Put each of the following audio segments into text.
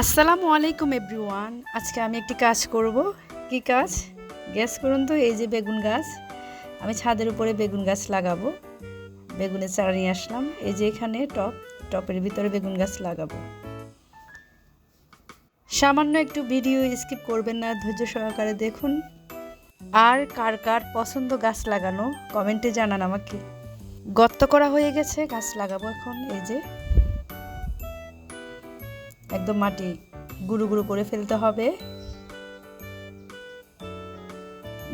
আসসালামু আলাইকুম এভরিওয়ান। আজকে আমি একটি কাজ করব। কি কাজ গেস করুন তো? এই যে বেগুন গাছ, আমি ছাদের উপরে বেগুন গাছ লাগাবো। বেগুনের চারা নিয়ে আসলাম। এই যে এখানে টপের ভিতরে বেগুন গাছ লাগাবো। সামান্য একটু ভিডিও স্কিপ করবেন না, ধৈর্য সহকারে দেখুন। আর কার কার পছন্দ গাছ লাগানো কমেন্টে জানান আমাকে। গর্ত করা হয়ে গেছে, গাছ লাগাবো এখন। এই যে একদম মাটি গুঁড়ো গুঁড়ো করে ফেলতে হবে।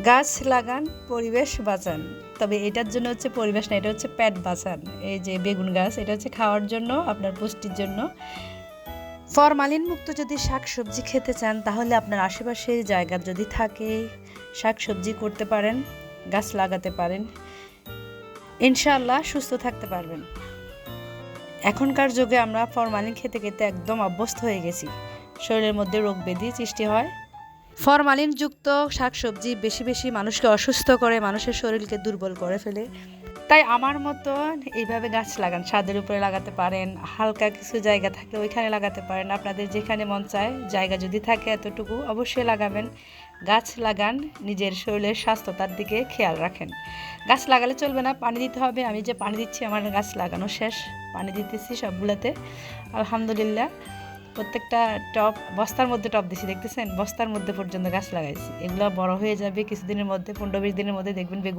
গাছ লাগান, পরিবেশ বাঁচান। তবে এটার জন্য হচ্ছে পরিবেশ না, এটা হচ্ছে পেট বাঁচান। এই যে বেগুন গাছ, এটা হচ্ছে খাওয়ার জন্য, আপনার পুষ্টির জন্য। ফরমালিন মুক্ত যদি শাকসবজি খেতে চান, তাহলে আপনার আশেপাশে জায়গা যদি থাকে, শাকসবজি করতে পারেন, গাছ লাগাতে পারেন, ইনশাআল্লাহ সুস্থ থাকতে পারবেন। এখনকার যুগে আমরা ফরমালিন খেতে খেতে একদম অভ্যস্ত হয়ে গেছি, শরীরের মধ্যে রোগ ব্যাধি সৃষ্টি হয়। ফরমালিনযুক্ত শাকসবজি বেশি বেশি মানুষকে অসুস্থ করে, মানুষের শরীরকে দুর্বল করে ফেলে। তাই আমার মতো এইভাবে গাছ লাগান। ছাদের উপরে লাগাতে পারেন, হালকা কিছু জায়গা থাকলে ওইখানে লাগাতে পারেন। আপনাদের যেখানে মন চায়, জায়গা যদি থাকে এতটুকু অবশ্যই লাগাবেন। গাছ লাগান, নিজের শরীরের স্বাস্থ্যতার দিকে খেয়াল রাখেন। গাছ লাগালে চলবে না, পানি দিতে হবে। আমি যে পানি দিচ্ছি, আমার গাছ লাগানো শেষ, পানি দিতেছি সবগুলোতে আলহামদুলিল্লাহ। প্রত্যেকটা টব, বস্তার মধ্যে টব দিছি, দেখতেছেন? বস্তার মধ্যে পর্যন্ত গাছ লাগাইছি। এগুলো বড় হয়ে যাবে কিছুদিনের মধ্যে, 15-20 দিনের মধ্যে দেখবেন বেগুন